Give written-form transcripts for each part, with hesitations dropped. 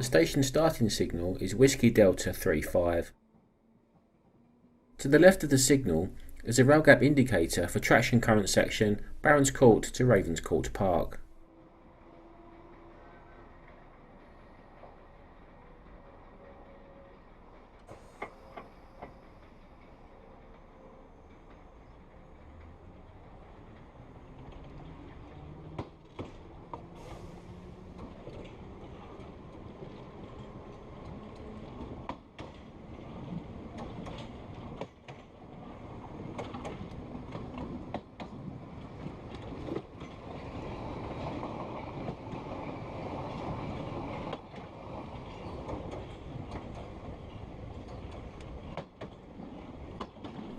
station starting signal is Whiskey Delta 35. To the left of the signal is a rail gap indicator for traction current section Barons Court to Ravenscourt Park.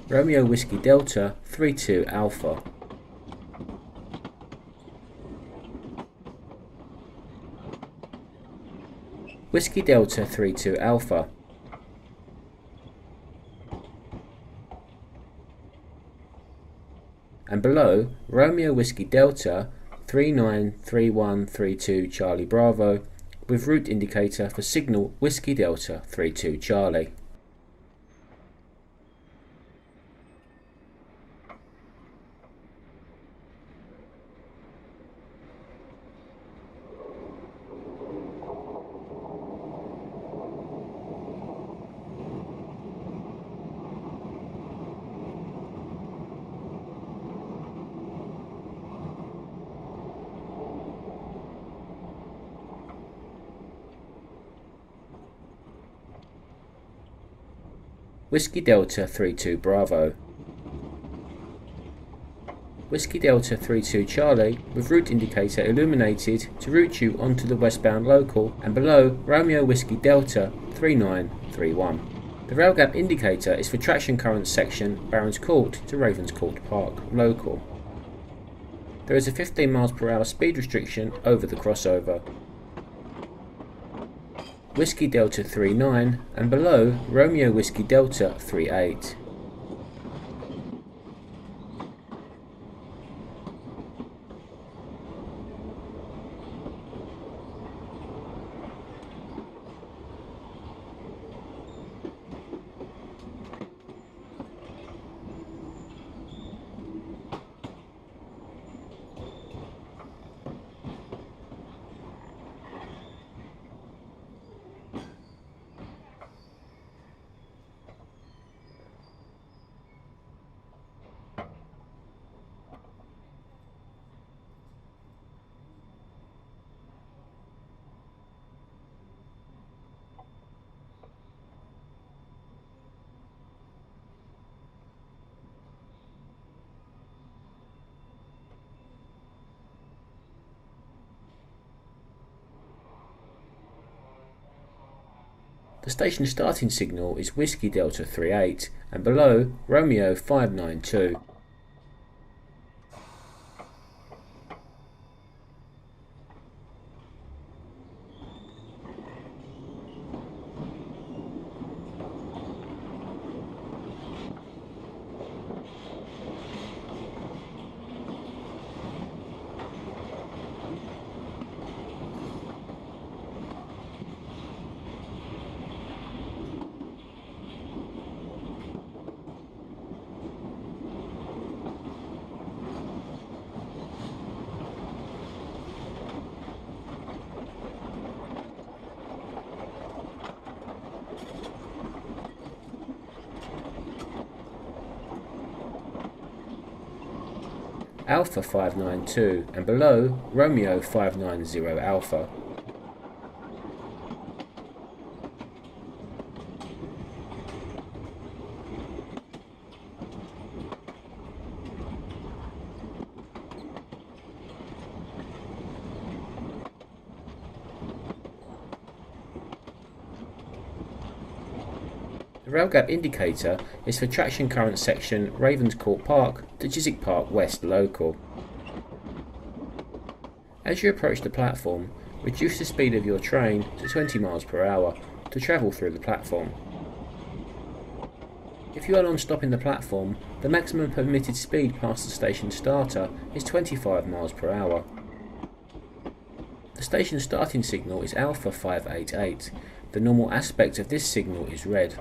Romeo Whiskey Delta 32 Alpha. Whiskey Delta 32 Alpha. And below, Romeo Whiskey Delta 393132 Charlie Bravo with route indicator for signal Whiskey Delta 32 Charlie. Whiskey Delta 32 Bravo. Whiskey Delta 32 Charlie with route indicator illuminated to route you onto the westbound local, and below Romeo Whiskey Delta 3931. The rail gap indicator is for traction current section Barons Court to Ravenscourt Park local. There is a 15 mph speed restriction over the crossover. Whiskey Delta 39 and below Romeo Whiskey Delta 38. The station starting signal is Whiskey Delta 38 and below Romeo 592. Alpha 592 and below Romeo 590 Alpha. The rail gap indicator is for traction current section Ravenscourt Park to Chiswick Park West local. As you approach the platform, reduce the speed of your train to 20 mph to travel through the platform. If you are non-stop in the platform, the maximum permitted speed past the station starter is 25 mph. The station starting signal is Alpha 588. The normal aspect of this signal is red.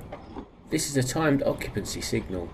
This is a timed occupancy signal.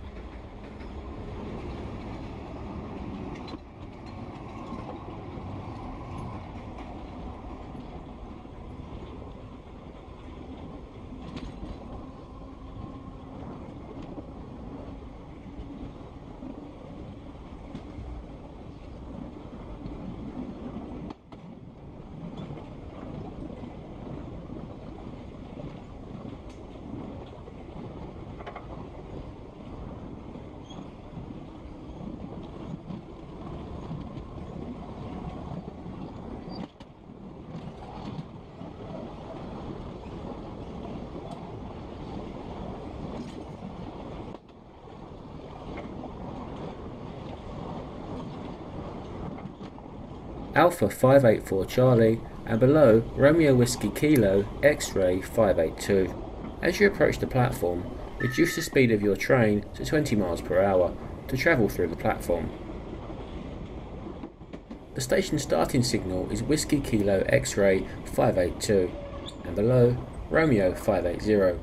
Alpha 584 Charlie, and below Romeo Whiskey Kilo X-Ray 582. As you approach the platform, reduce the speed of your train to 20 miles per hour to travel through the platform. The station starting signal is Whiskey Kilo X-Ray 582, and below Romeo 580.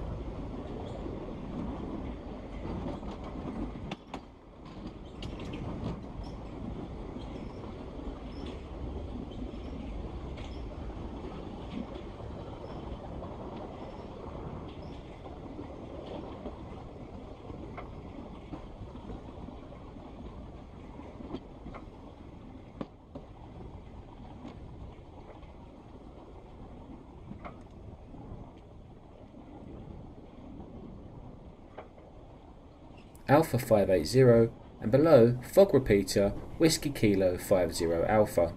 Alpha 580, and below fog repeater Whiskey Kilo 50 Alpha.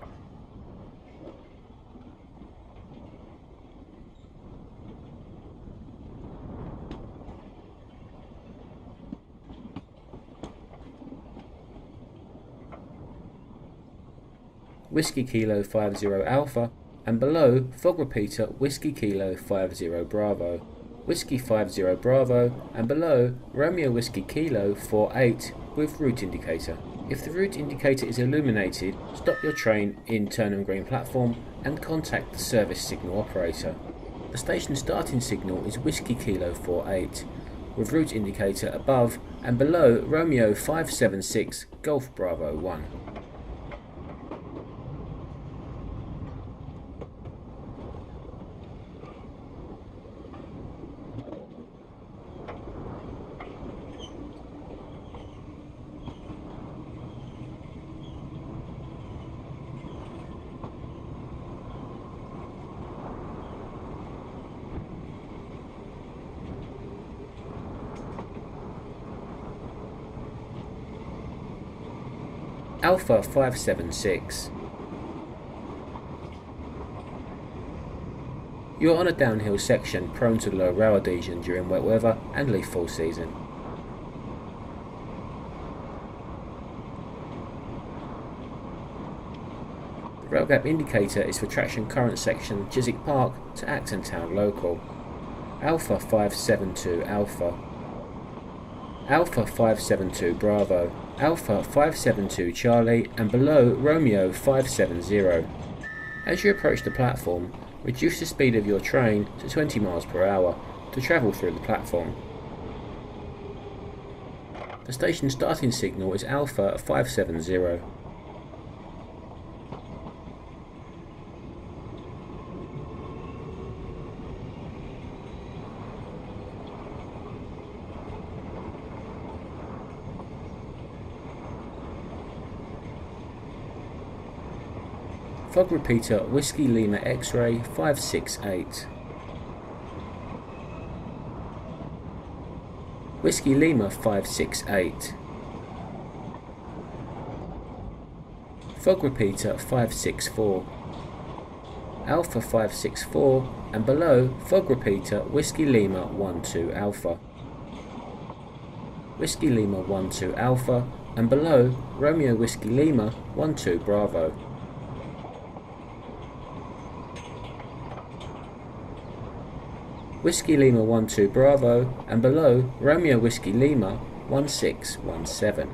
Whiskey Kilo 50 Alpha, and below fog repeater Whiskey Kilo 50 Bravo. Whiskey 50 Bravo, and below Romeo Whiskey Kilo 48 with route indicator. If the route indicator is illuminated, stop your train in Turnham Green platform and contact the service signal operator. The station starting signal is Whiskey Kilo 48 with route indicator above and below Romeo 576 Golf Bravo 1. Alpha 576. You are on a downhill section prone to low rail adhesion during wet weather and leaf fall season. The rail gap indicator is for traction current section Chiswick Park to Acton Town local. Alpha 572 Alpha. Alpha 572 Bravo. Alpha 572 Charlie, and below Romeo 570. As you approach the platform, reduce the speed of your train to 20 miles per hour to travel through the platform. The station starting signal is Alpha 570. Fog repeater Whiskey Lima X-Ray 568. Whiskey Lima 568. Fog repeater 564. Alpha 564, and below fog repeater Whiskey Lima 12 Alpha. Whiskey Lima 12 Alpha, and below Romeo Whiskey Lima 12 Bravo. Whiskey Lima 12 Bravo, and below Romeo Whiskey Lima 1617.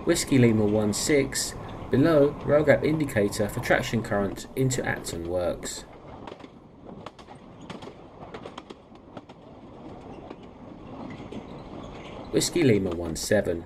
Whiskey Lima 16, Below, rail gap indicator for traction current into Acton works. Whiskey Lima 17.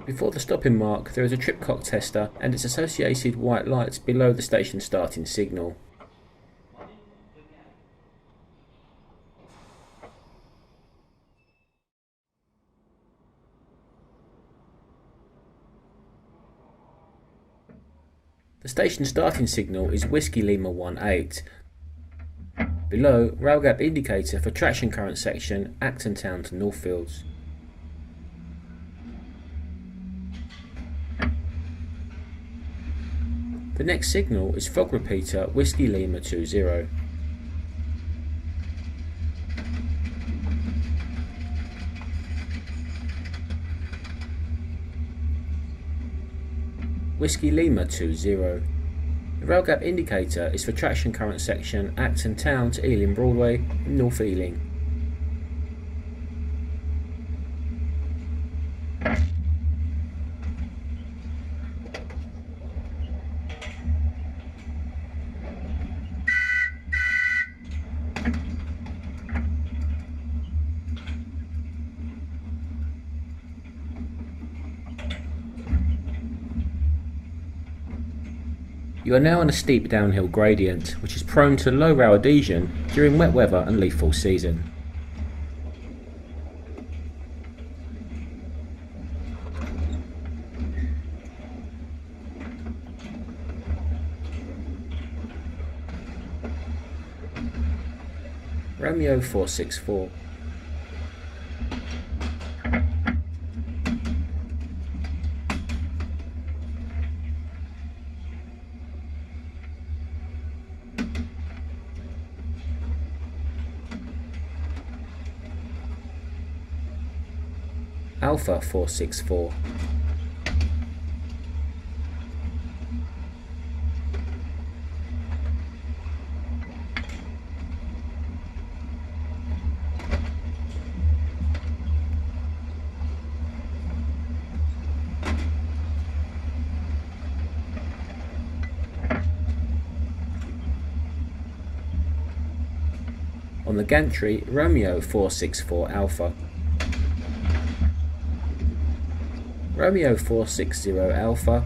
Before the stopping mark, there is a trip cock tester and its associated white lights below the station starting signal. The station starting signal is Whiskey Lima 18. Below, rail gap indicator for traction current section Acton Town to Northfields. The next signal is fog repeater Whiskey Lima 20. Whiskey Lima 20. The rail gap indicator is for traction current section Acton Town to Ealing Broadway, North Ealing. You are now on a steep downhill gradient, which is prone to low rail adhesion during wet weather and leaf fall season. Romeo 464. Alpha 464. On the gantry, Romeo 464 Alpha. Romeo 460 Alpha,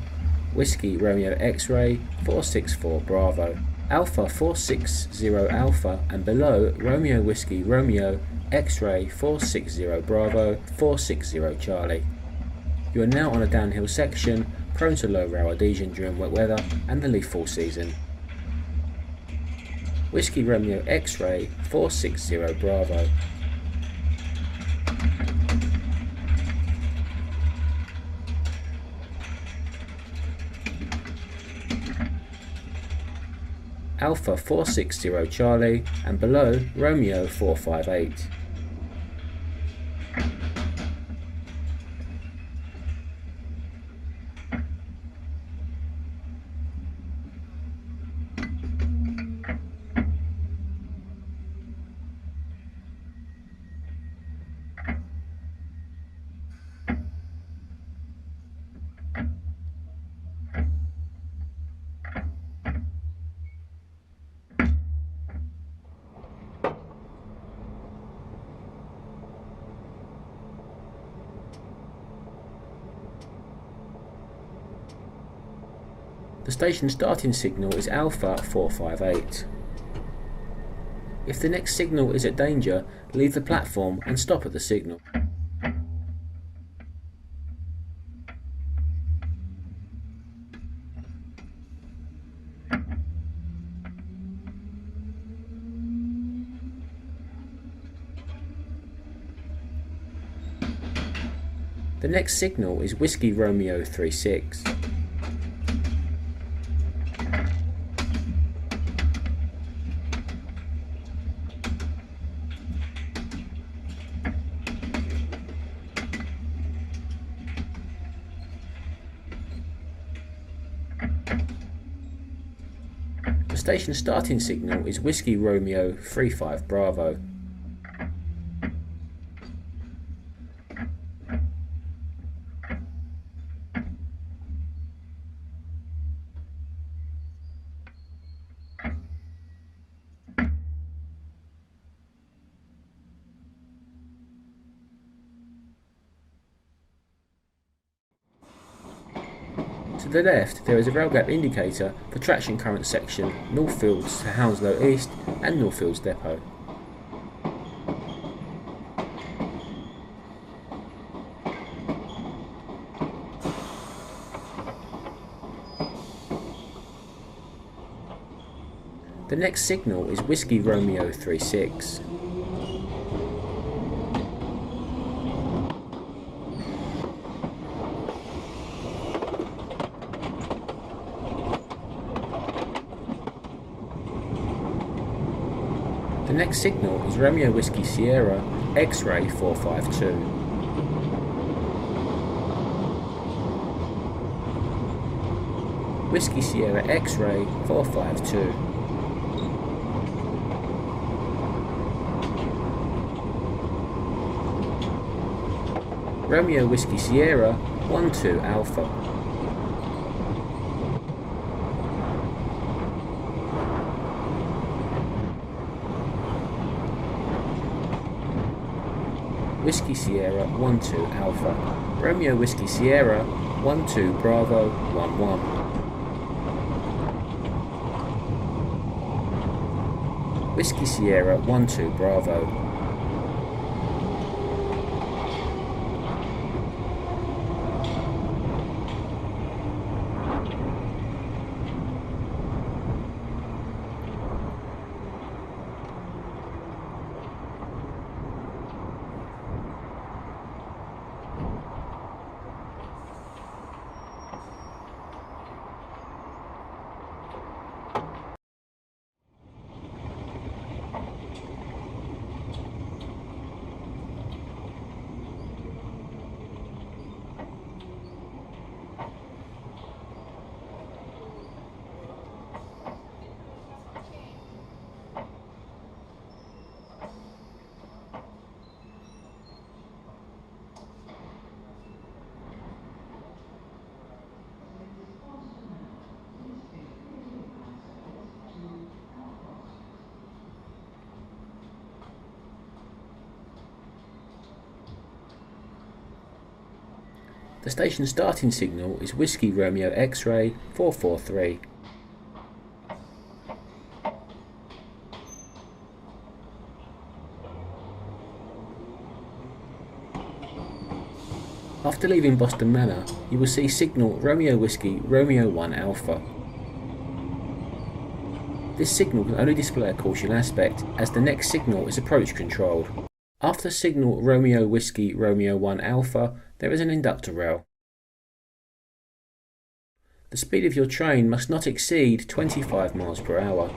Whiskey Romeo X-Ray 464 Bravo. Alpha 460 Alpha and below Romeo Whiskey Romeo X-Ray 460 Bravo 460 Charlie. You are now on a downhill section prone to low rail adhesion during wet weather and the leaf fall season. Whiskey Romeo X-Ray 460 Bravo. Alpha 460 Charlie and below Romeo 458. The station starting signal is Alpha 458. If the next signal is at danger, leave the platform and stop at the signal. The next signal is Whiskey Romeo 36. station starting signal is Whiskey Romeo 35 Bravo. To the left, there is a rail gap indicator for traction current section Northfields to Hounslow East and Northfields Depot. The next signal is Whiskey Romeo 36. The next signal is Romeo Whiskey Sierra X-Ray 452. Whiskey Sierra X-Ray 452. Romeo Whiskey Sierra 12 Alpha. Whiskey Sierra 12 Alpha. Romeo Whiskey Sierra 12 Bravo 11. Whiskey Sierra 12 Bravo. The station starting signal is Whiskey Romeo X-Ray 443. After leaving Boston Manor, you will see signal Romeo Whiskey Romeo 1 Alpha. This signal can only display a caution aspect, as the next signal is approach controlled. After signal Romeo Whiskey Romeo 1 Alpha, there is an inductor rail. The speed of your train must not exceed 25 miles per hour.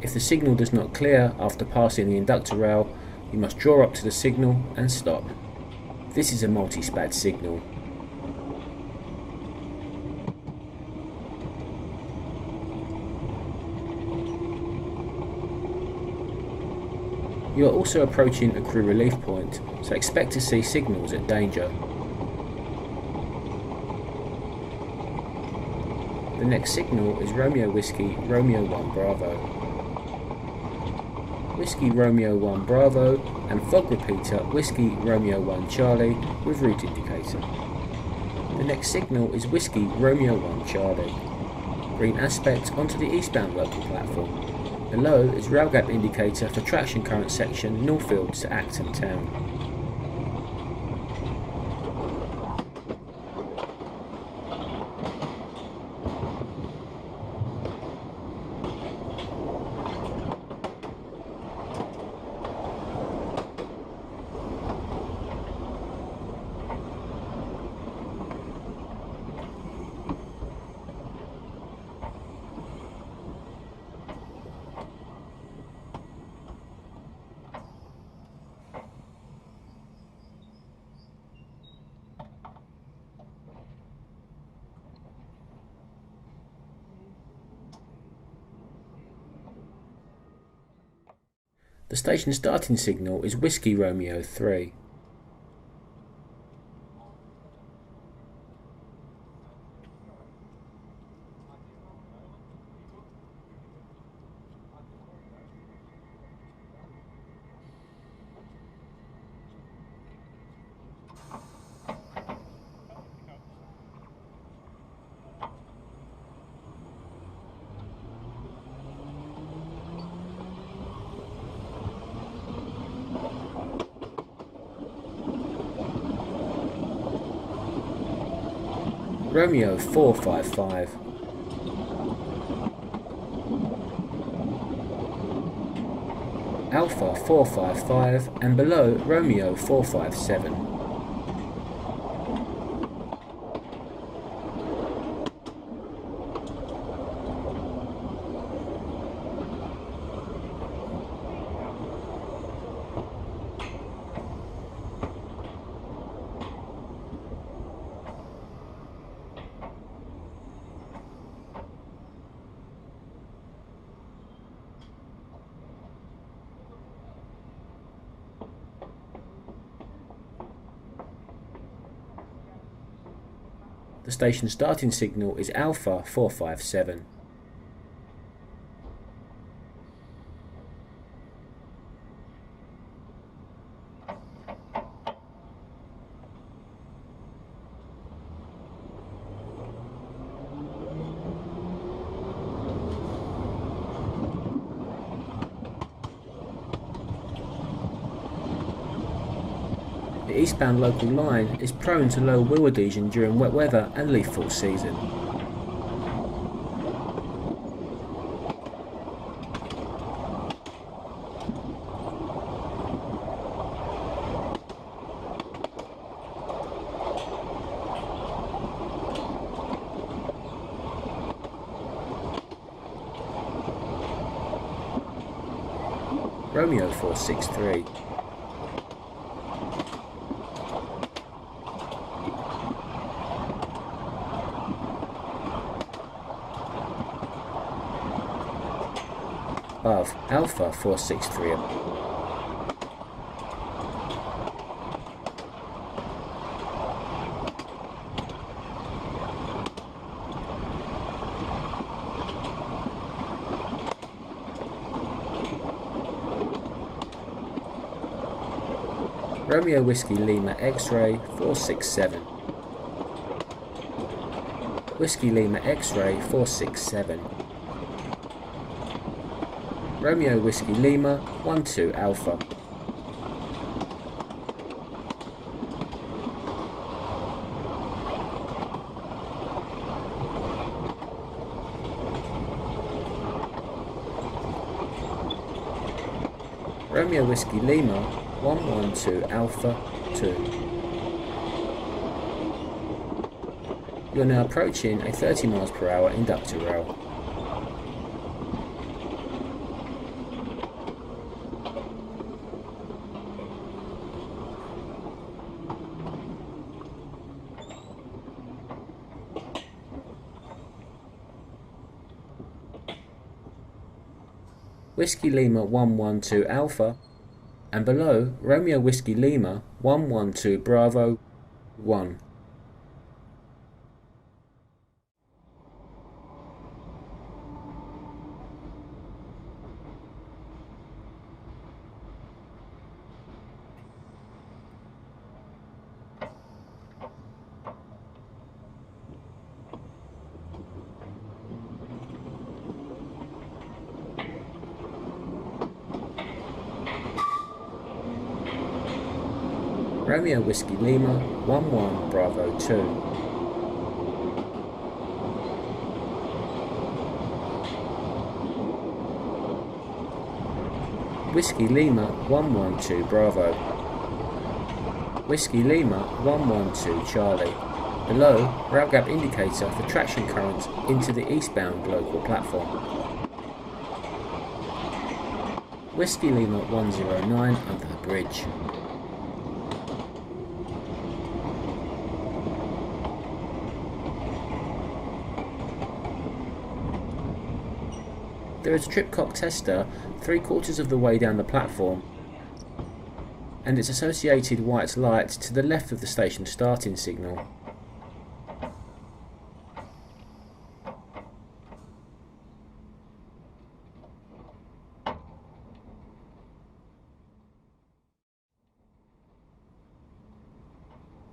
If the signal does not clear after passing the inductor rail, you must draw up to the signal and stop. This is a multi-SPAD signal. You are also approaching a crew relief point, so expect to see signals at danger. The next signal is Romeo Whiskey Romeo 1 Bravo. Whiskey Romeo 1 Bravo and fog repeater Whiskey Romeo 1 Charlie with route indicator. The next signal is Whiskey Romeo 1 Charlie. Green aspect onto the eastbound local platform. Below is rail gap indicator for traction current section Northfields to Acton Town. The station starting signal is Whiskey Romeo 3. Romeo 455. Alpha 455 and below Romeo 457. The station starting signal is Alpha 457. The eastbound local line is prone to low wheel adhesion during wet weather and leaf fall season. Romeo 463. Above, Alpha 463. Romeo Whiskey Lima X-Ray 467. Whiskey Lima X-Ray 467. Romeo Whiskey Lima 12 Alpha. Romeo Whiskey Lima 112 Alpha 2. You're now approaching a 30 miles per hour inductor rail. Whiskey Lima 112 Alpha, and below Romeo Whiskey Lima 112 Bravo 1. Romeo Whiskey Lima 11 Bravo 2. Whiskey Lima 112 Bravo. Whiskey Lima 112 Charlie. Below, rail gap indicator for traction current into the eastbound local platform. Whiskey Lima 109 under the bridge. There is a tripcock tester 3/4 of the way down the platform, and its associated white light to the left of the station starting signal.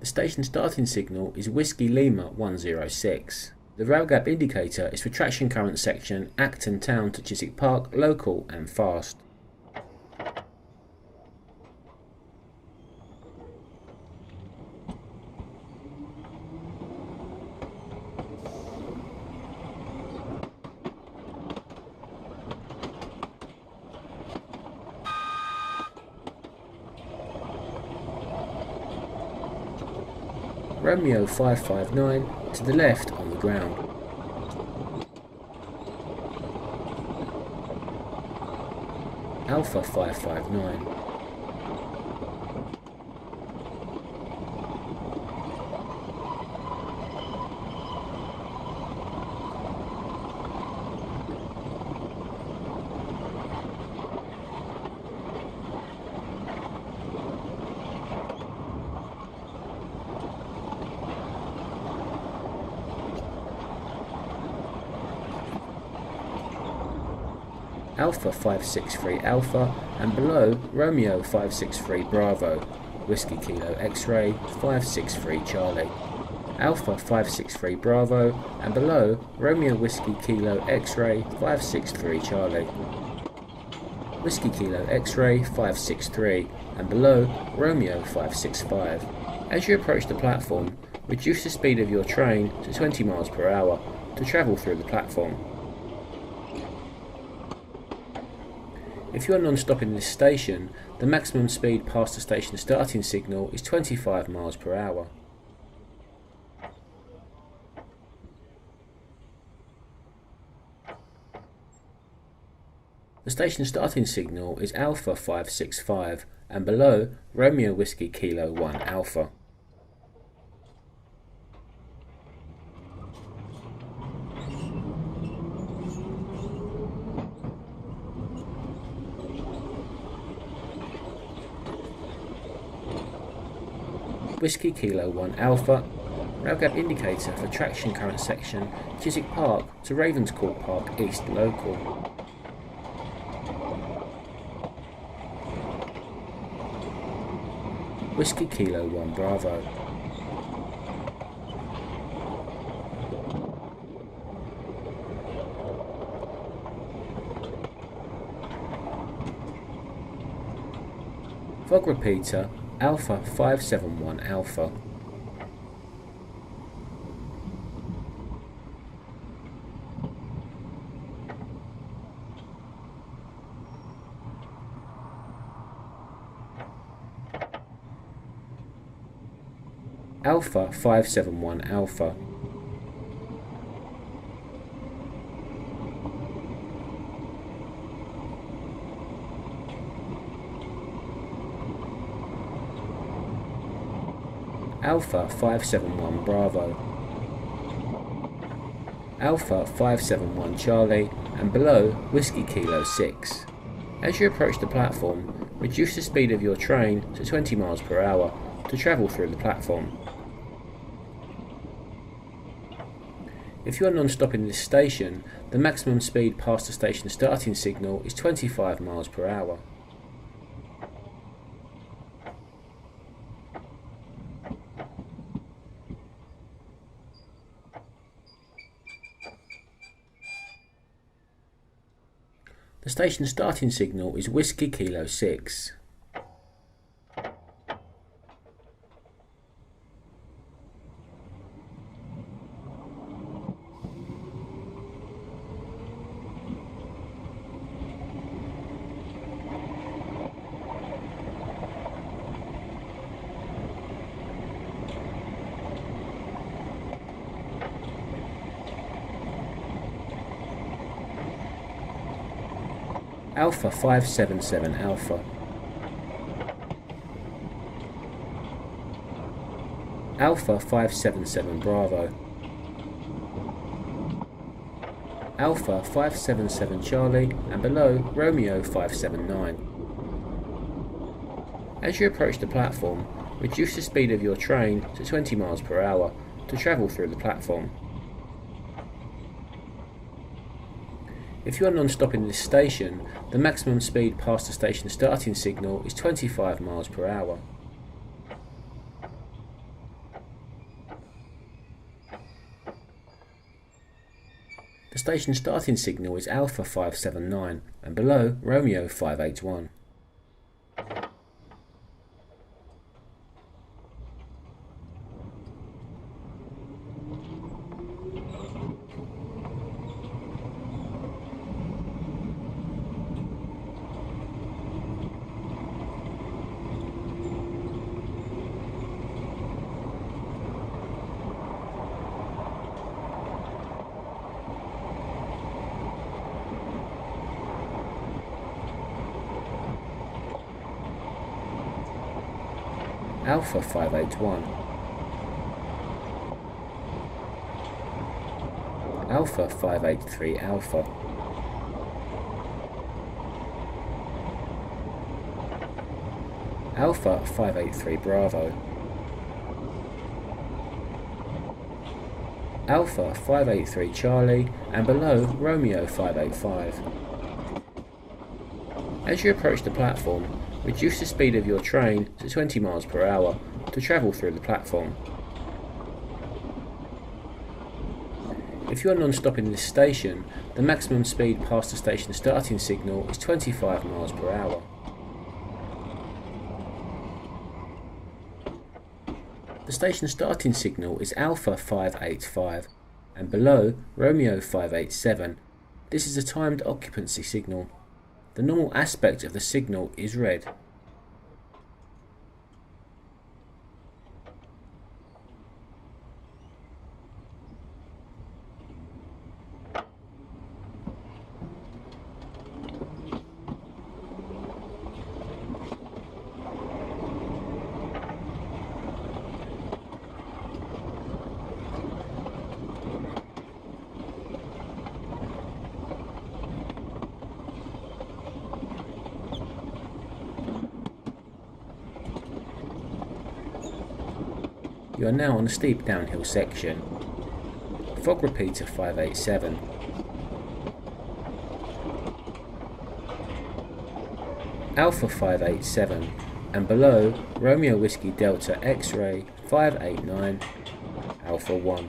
The station starting signal is Whiskey Lima 106. The rail gap indicator is for traction current section Acton Town to Chiswick Park, local and fast. Romeo 559 to the left on the ground. Alpha 559. Alpha 563 Alpha, and below Romeo 563 Bravo, Whiskey Kilo X-Ray 563 Charlie. Alpha 563 Bravo, and below Romeo Whiskey Kilo X-Ray 563 Charlie. Whiskey Kilo X-Ray 563, and below Romeo 565. As you approach the platform, reduce the speed of your train to 20 miles per hour to travel through the platform. If you are non-stop in this station, the maximum speed past the station starting signal is 25 miles per hour. The station starting signal is Alpha 565, and below Romeo Whiskey Kilo 1 Alpha. Whiskey Kilo 1 Alpha, rail gap indicator for traction current section Chiswick Park to Ravenscourt Park East local. Whiskey Kilo 1 Bravo. Fog repeater Alpha 571 Alpha. Alpha 571 Alpha. Alpha 571 Bravo. Alpha 571 Charlie, and below Whiskey Kilo 6. As you approach the platform, reduce the speed of your train to 20 miles per hour to travel through the platform. If you are non-stop in this station, the maximum speed past the station starting signal is 25 miles per hour. The station starting signal is Whiskey Kilo 6. Alpha 577 Alpha. Alpha 577 Bravo. Alpha 577 Charlie and below Romeo 579. As you approach the platform, reduce the speed of your train to 20 miles per hour to travel through the platform. If you are non-stop in this station, the maximum speed past the station starting signal is 25 miles per hour. The station starting signal is Alpha 579 and below Romeo 581. Alpha 581, Alpha 583 Alpha, Alpha 583 Bravo, Alpha 583 Charlie and below Romeo 585. As you approach the platform, reduce the speed of your train to 20 miles per hour to travel through the platform. If you are non-stop in this station, the maximum speed past the station starting signal is 25 miles per hour. The station starting signal is Alpha 585 and below Romeo 587. This is a timed occupancy signal. The normal aspect of the signal is red. You are now on a steep downhill section. Fog repeater 587. Alpha 587 and below Romeo Whiskey Delta X-Ray 589 Alpha 1.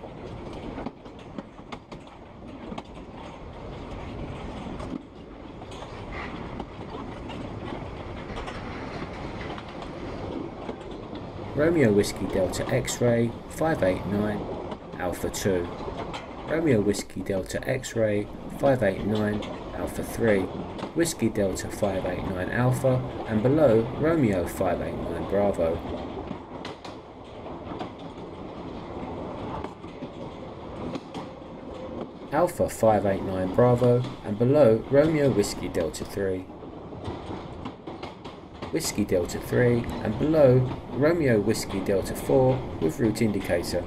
Romeo Whiskey Delta X-Ray 589 Alpha 2, Romeo Whiskey Delta X-Ray 589 Alpha 3, Whiskey Delta 589 Alpha and below Romeo 589 Bravo. Alpha 589 Bravo and below Romeo Whiskey Delta 3. Whiskey Delta 3 and below Romeo Whiskey Delta 4 with route indicator.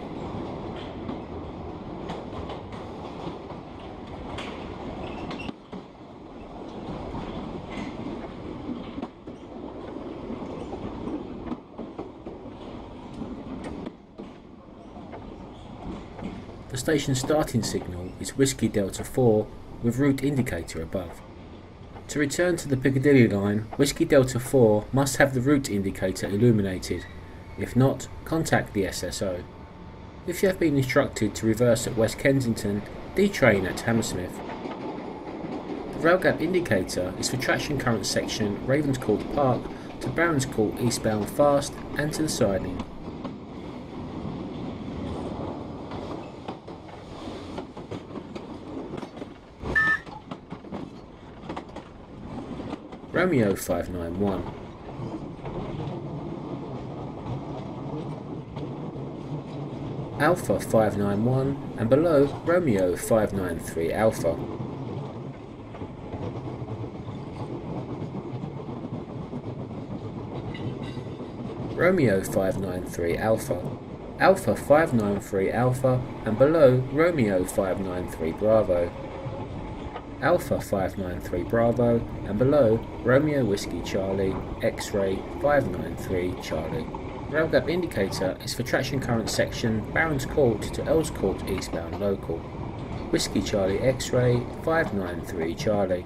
The station starting signal is Whiskey Delta 4 with route indicator above. To return to the Piccadilly line, Whiskey Delta 4 must have the route indicator illuminated. If not, contact the SSO. If you have been instructed to reverse at West Kensington, detrain at Hammersmith. The rail gap indicator is for traction current section Ravenscourt Park to Ravenscourt eastbound fast and to the siding. Romeo 591. Alpha 591 and below Romeo 593 Alpha. Romeo 593 Alpha. Alpha 593 Alpha and below Romeo 593 Bravo. Alpha 593 Bravo, and below Romeo Whiskey Charlie X-Ray 593 Charlie. The rail gap indicator is for traction current section Barons Court to Earls Court eastbound local. Whiskey Charlie X-Ray 593 Charlie.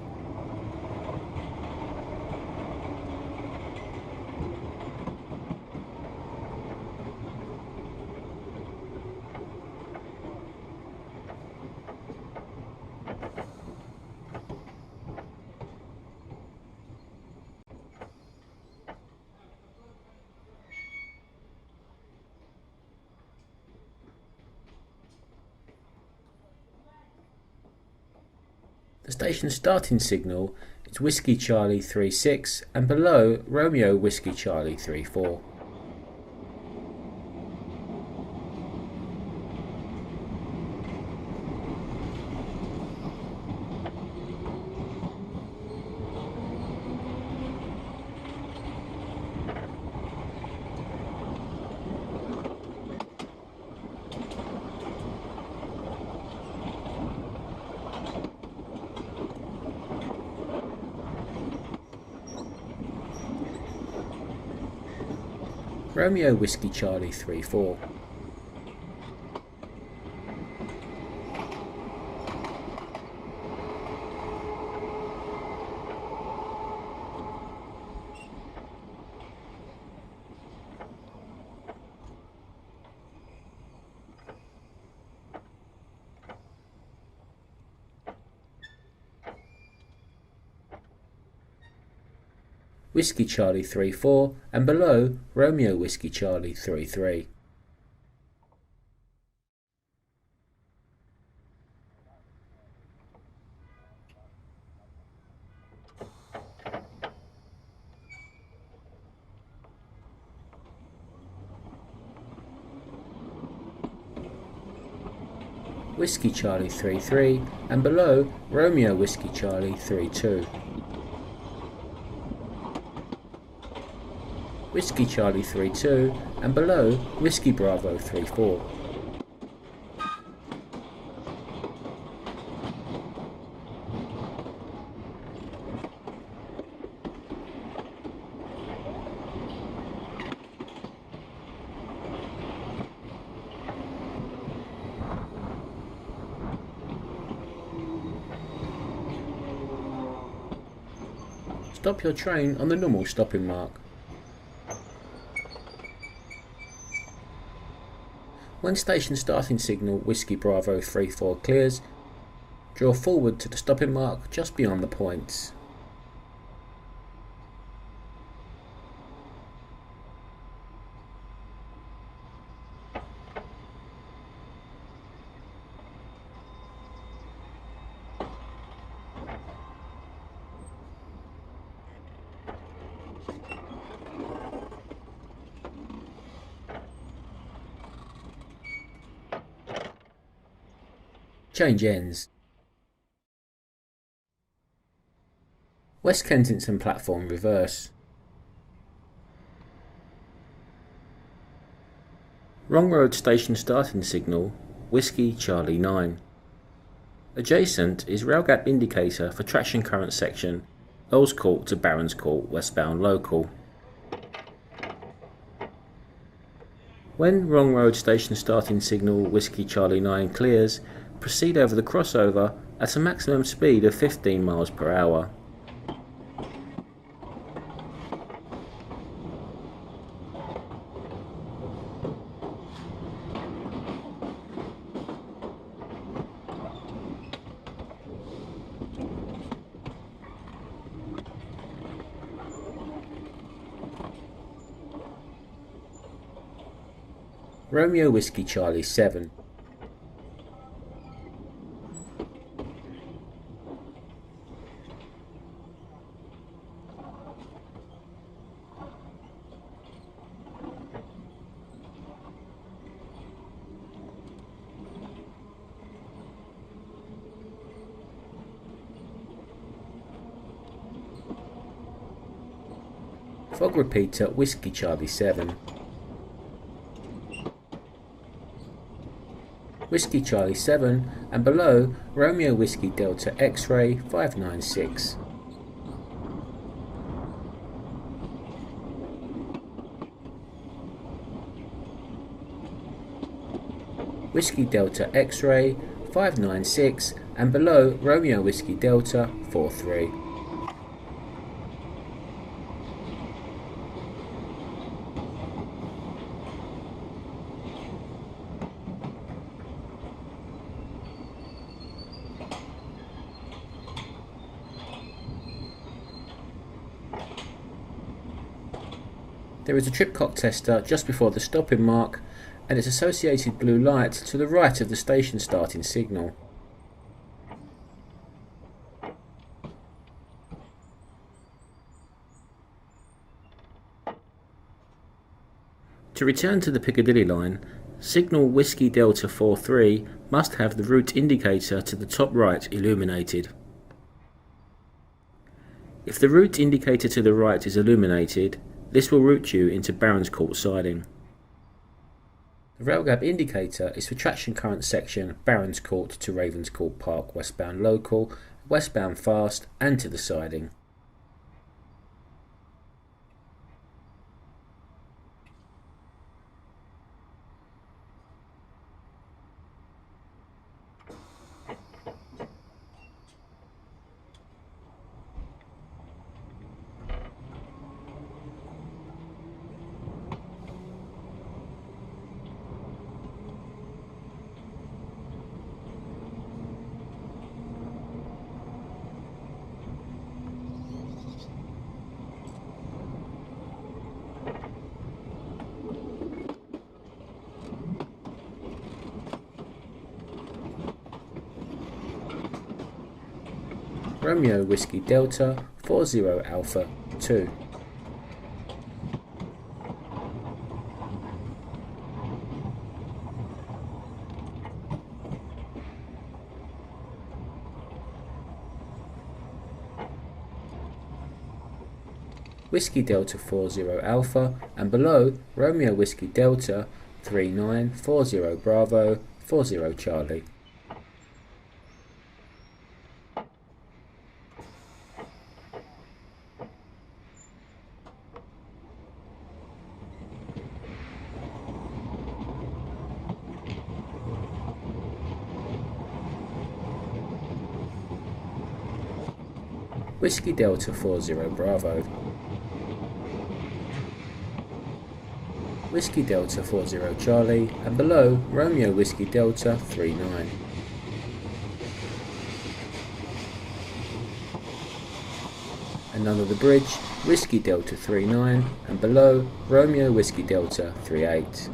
The station starting signal is Whiskey Charlie 36 and below Romeo Whiskey Charlie 34. Romeo Whiskey Charlie 34. Whiskey Charlie 34 and below Romeo Whiskey Charlie 33. Whiskey Charlie 33 and below Romeo Whiskey Charlie 32. Whiskey Charlie 32 and below Whiskey Bravo 34. Stop your train on the normal stopping mark. When station starting signal Whiskey Bravo 34 clears, draw forward to the stopping mark just beyond the points. Change ends. West Kensington platform reverse. Wrong road station starting signal Whiskey Charlie 9. Adjacent is rail gap indicator for traction current section Earls Court to Barons Court westbound local. When wrong road station starting signal Whiskey Charlie 9 clears, proceed over the crossover at a maximum speed of 15 miles per hour. Romeo Whiskey Charlie 7. Fog repeater Whiskey Charlie 7. Whiskey Charlie 7 and below Romeo Whiskey Delta X-Ray 596. Whiskey Delta X-Ray 596 and below Romeo Whiskey Delta 43. There is a trip clock tester just before the stopping mark and its associated blue light to the right of the station starting signal. To return to the Piccadilly line, signal Whiskey Delta 43 must have the route indicator to the top right illuminated. If the route indicator to the right is illuminated, this will route you into Ravenscourt siding. The rail gap indicator is for traction current section Ravenscourt to Ravenscourt Park westbound local, westbound fast and to the siding. Romeo Whiskey Delta 40 Alpha 2. Whiskey Delta 40 Alpha and below Romeo Whiskey Delta 3940 Bravo 40 Charlie. Whiskey Delta 40 Bravo. Whiskey Delta 40 Charlie and below Romeo Whiskey Delta 39. And under the bridge Whiskey Delta 39 and below Romeo Whiskey Delta 38.